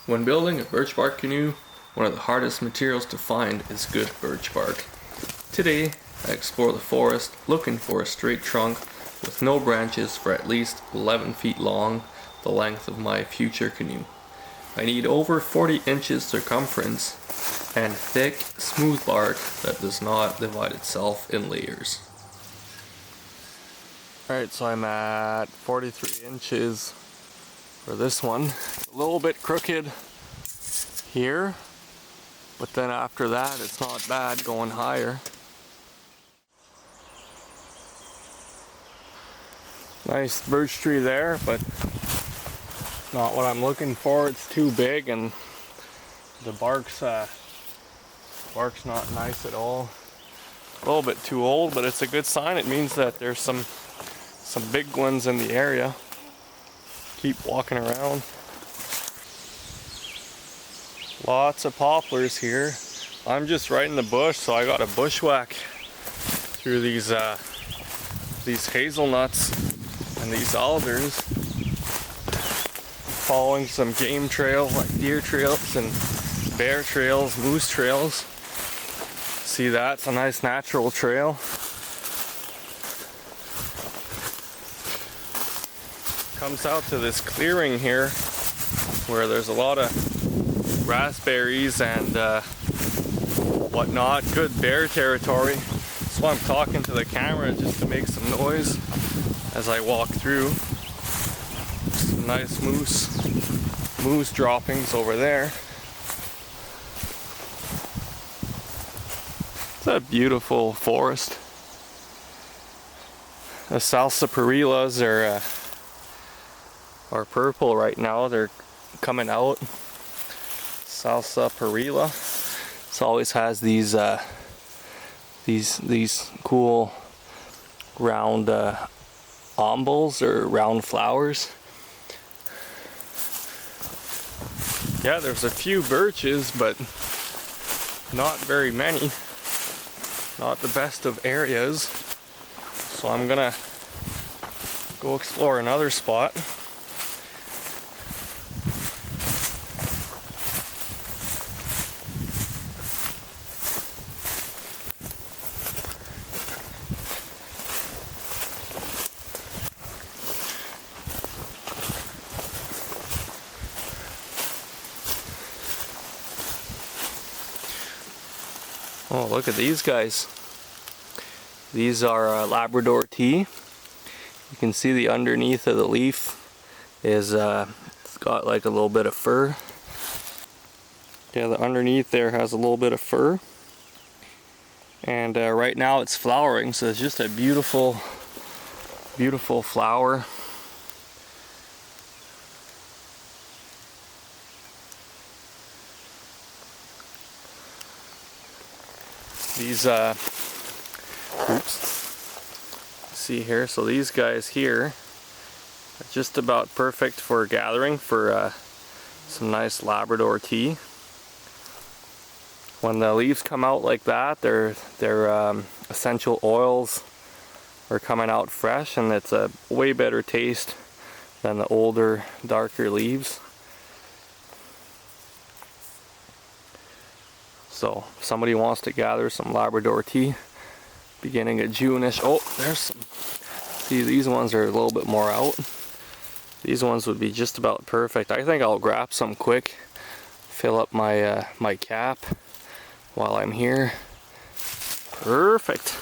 When building a birch bark canoe, one of the hardest materials to find is good birch bark. Today, I explore the forest looking for a straight trunk with no branches for at least 11 feet long, the length of my future canoe. I need over 40 inches circumference and thick, smooth bark that does not divide itself in layers. Alright, so I'm at 43 inches for this one. A little bit crooked here, but then after that it's not bad going higher. Nice birch tree there, but not what I'm looking for. It's too big and the bark's not nice at all. A little bit too old, but it's a good sign. It means that there's some big ones in the area. Keep walking around. Lots of poplars here. I'm just right in the bush, so I got a bushwhack through these hazelnuts and these alders, following some game trails like deer trails and bear trails, moose trails. See that? It's a nice natural trail. Comes out to this clearing here where there's a lot of raspberries and whatnot. Good bear territory. So I'm talking to the camera just to make some noise as I walk through. Some nice moose droppings over there. It's a beautiful forest. The salsaparillas are purple right now. They're coming out. Salsaparilla. It always has these cool round umbels or round flowers. Yeah, there's a few birches, but not very many. Not the best of areas. So I'm gonna go explore another spot. Oh, look at these guys. These are Labrador tea. You can see the underneath of the leaf is it's got like a little bit of fur. Yeah, the underneath there has a little bit of fur. And right now it's flowering, so it's just a beautiful, beautiful flower. These see here, so these guys here are just about perfect for gathering for some nice Labrador tea. When the leaves come out like that, their essential oils are coming out fresh, and it's a way better taste than the older, darker leaves. So if somebody wants to gather some Labrador tea beginning of June-ish. Oh, there's some. See, these ones are a little bit more out. These ones would be just about perfect. I think I'll grab some quick, fill up my my cap while I'm here. Perfect.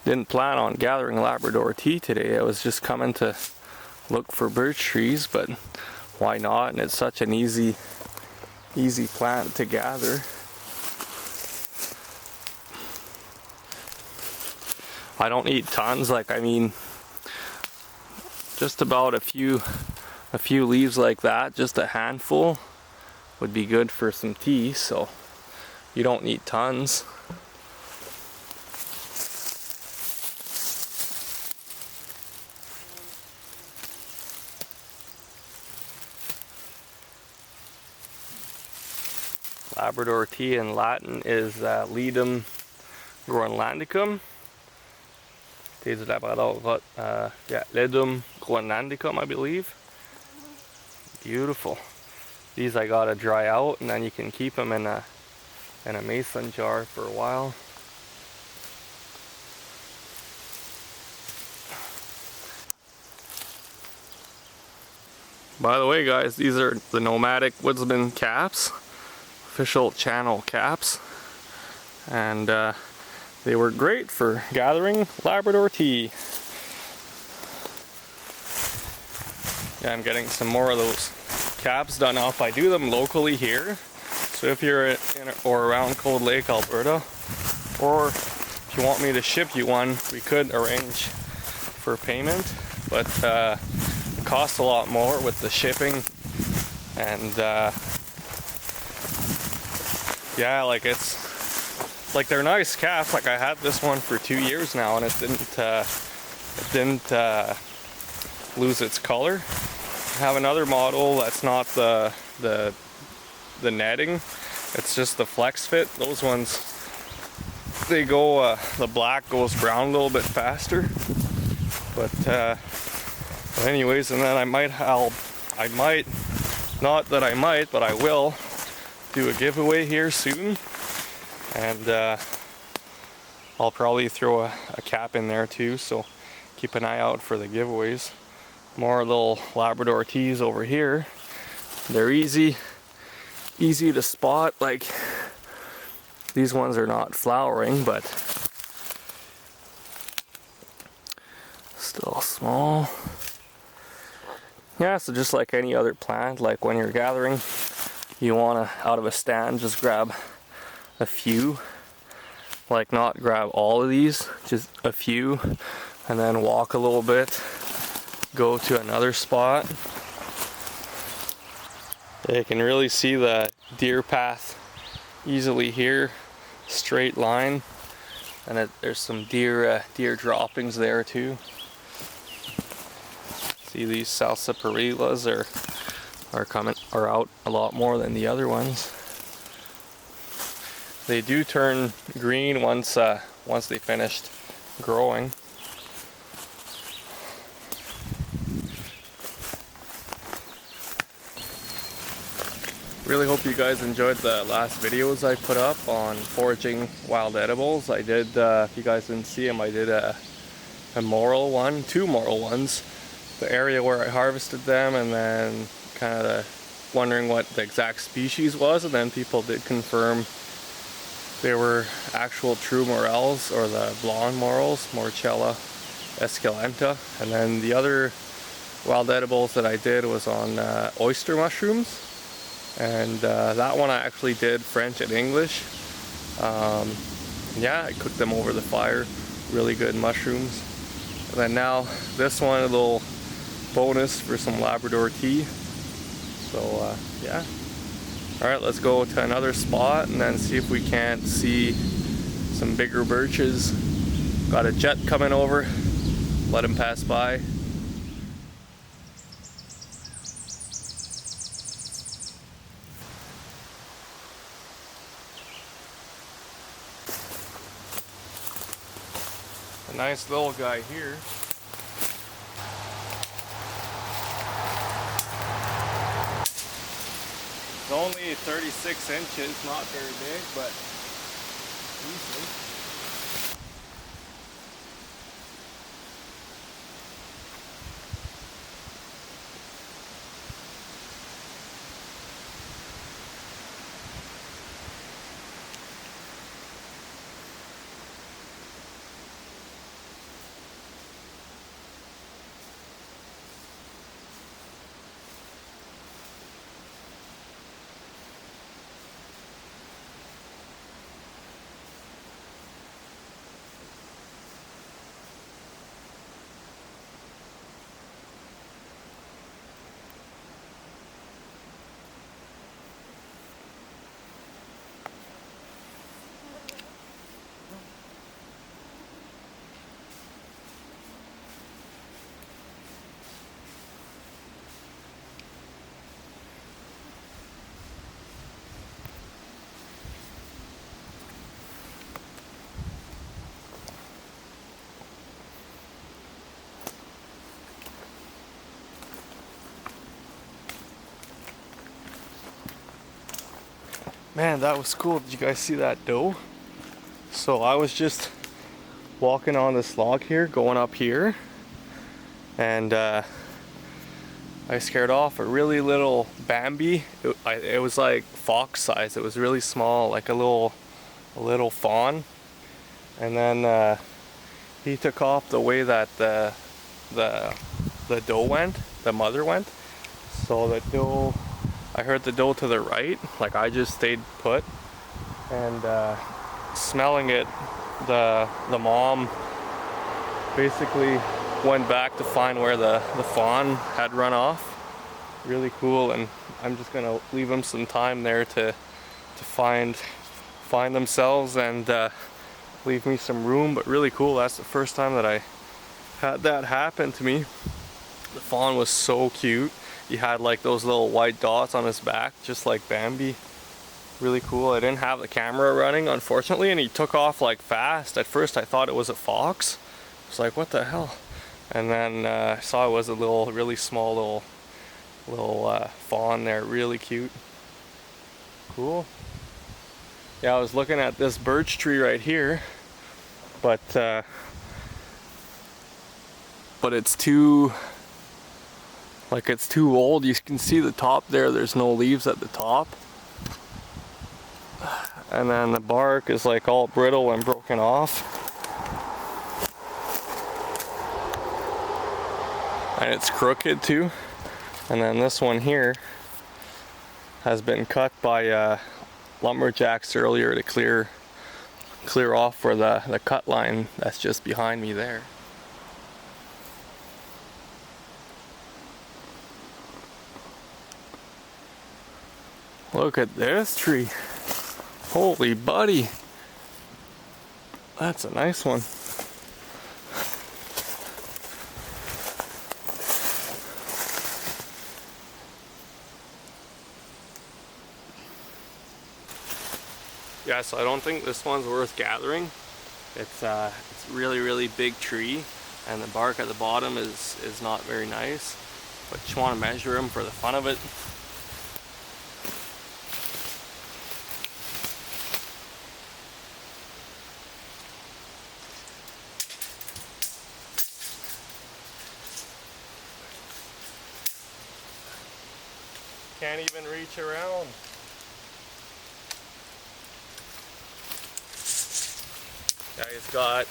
Didn't plan on gathering Labrador tea today. I was just coming to look for birch trees, but why not? And it's such an easy plant to gather. I don't eat tons, like, I mean, just about a few leaves like that, just a handful would be good for some tea, so you don't need tons. Labrador tea in Latin is Ledum Groenlandicum. Deze Labrador, yeah, Ledum Groenlandicum, I believe. Beautiful. These I gotta dry out, and then you can keep them in a mason jar for a while. By the way, guys, these are the Nomadic Woodsman caps, official channel caps, and they were great for gathering Labrador tea. Yeah, I'm getting some more of those caps done up. I do them locally here, so if you're in or around Cold Lake, Alberta, or if you want me to ship you one, we could arrange for payment, but it costs a lot more with the shipping, and yeah, like it's like they're nice caps. Like I had this one for 2 years now, and it didn't lose its color. I have another model that's not the netting, it's just the flex fit. Those ones, they go the black goes brown a little bit faster, but anyways, and then I might but I will do a giveaway here soon, and I'll probably throw a cap in there too, so keep an eye out for the giveaways. More little Labrador teas over here. They're easy to spot. Like, these ones are not flowering, but still small. Yeah, so just like any other plant, like when you're gathering, you want to, out of a stand, just grab a few. Like, not grab all of these, just a few, and then walk a little bit, go to another spot. You can really see the deer path easily here, straight line, and there's some deer droppings there too. See, these salsaparillas are out a lot more than the other ones. They do turn green once they finished growing. Really hope you guys enjoyed the last videos I put up on foraging wild edibles. I did, if you guys didn't see them, I did a moral one, 2 moral ones. The area where I harvested them, and then kind of wondering what the exact species was, and then people did confirm they were actual true morels, or the blonde morels, Morchella esculenta. And then the other wild edibles that I did was on oyster mushrooms. And that one I actually did French and English. Yeah, I cooked them over the fire. Really good mushrooms. And then now this one, a little bonus for some Labrador tea. So yeah. Alright, let's go to another spot and then see if we can't see some bigger birches. Got a jet coming over. Let him pass by. A nice little guy here. It's only 36 inches, not very big, but decent. Man, that was cool. Did you guys see that doe? So I was just walking on this log here, going up here, and I scared off a really little Bambi. It was like fox size. It was really small, like a little fawn. And then he took off the way that the doe went, the mother went. So the doe, I heard the doe to the right, like I just stayed put, and smelling it, the mom basically went back to find where the fawn had run off. Really cool, and I'm just gonna leave them some time there to find themselves and leave me some room. But really cool. That's the first time that I had that happen to me. The fawn was so cute. He had like those little white dots on his back, just like Bambi. Really cool. I didn't have the camera running, unfortunately, and he took off like fast. At first I thought it was a fox. I was like, what the hell? And then I saw it was a really small little fawn there. Really cute. Cool. Yeah, I was looking at this birch tree right here, but it's too old. You can see the top there, there's no leaves at the top, and then the bark is like all brittle and broken off, and it's crooked too. And then this one here has been cut by lumberjacks earlier to clear off for the cut line that's just behind me there. Look at this tree. Holy buddy. That's a nice one. Yeah, so I don't think this one's worth gathering. It's really big tree, and the bark at the bottom is not very nice. But just want to measure them for the fun of it. Can't even reach around. Yeah, it's got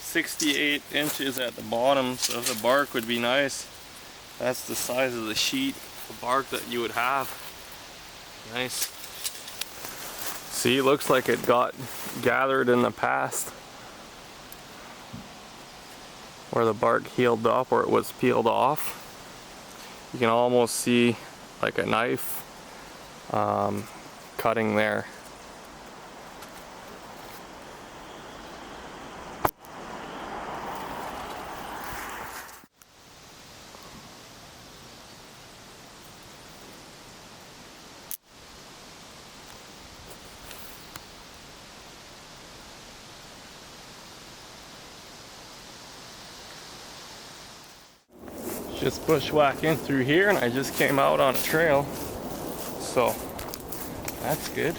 68 inches at the bottom, so if the bark would be nice, that's the size of the sheet of bark that you would have. Nice. See, it looks like it got gathered in the past, where the bark healed up or it was peeled off. You can almost see like a knife cutting there. Just bushwhacking through here, and I just came out on a trail, so that's good.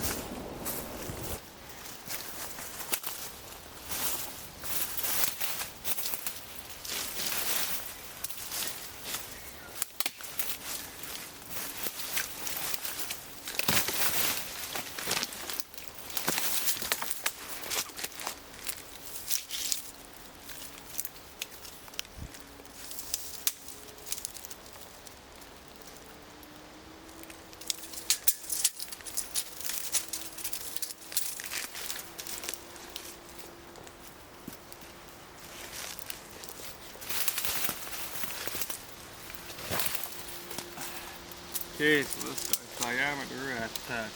Okay, so this guy's diameter at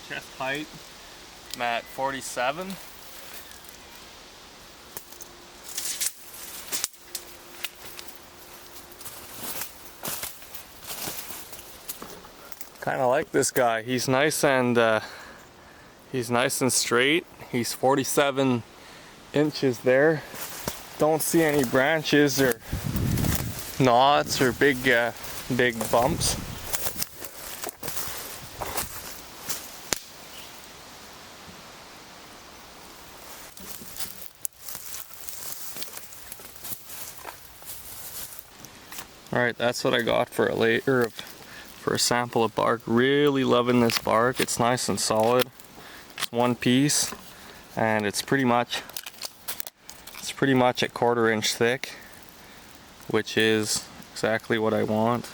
chest height, I'm at 47. Kind of like this guy. He's nice and straight. He's 47 inches there. Don't see any branches or knots or big bumps. Alright, that's what I got for a sample of bark. Really loving this bark. It's nice and solid. It's one piece, and it's pretty much a 1/4 inch thick, which is exactly what I want.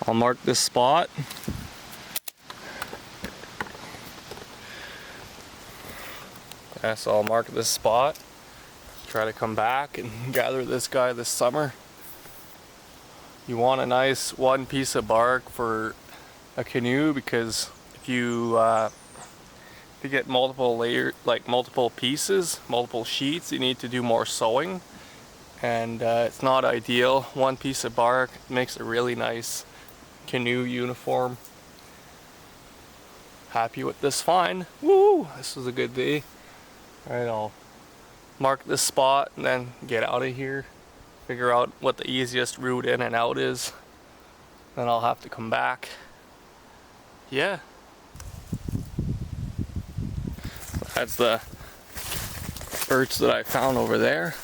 I'll mark this spot. Yeah, so I'll mark this spot. Try to come back and gather this guy this summer. You want a nice one piece of bark for a canoe, because if you get multiple layers, like multiple pieces, multiple sheets, you need to do more sewing, and it's not ideal. One piece of bark makes a really nice canoe uniform. Happy with this find. Woo! This was a good day. Alright, I'll mark this spot and then get out of here. Figure out what the easiest route in and out is. Then I'll have to come back. Yeah. That's the birch that I found over there.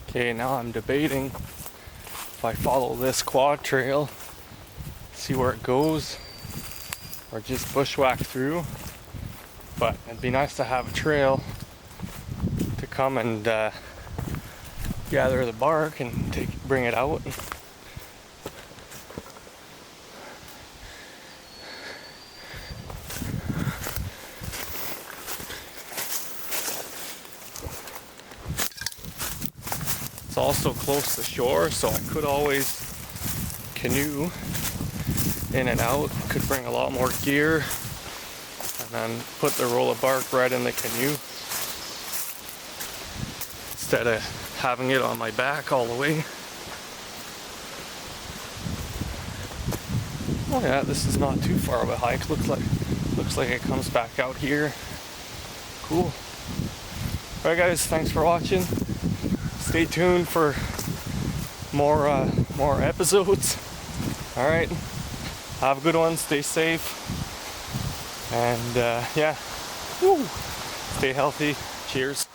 Okay, now I'm debating if I follow this quad trail, see where it goes, or just bushwhack through. But it'd be nice to have a trail to come and gather the bark and bring it out. It's also close to shore, so I could always canoe in and out. Could bring a lot more gear, and then put the roll of bark right in the canoe instead of having it on my back all the way. Oh yeah, this is not too far of a hike. Looks like it comes back out here. Cool. Alright guys, thanks for watching. Stay tuned for more episodes. Alright, have a good one, stay safe, and yeah, woo, stay healthy. Cheers.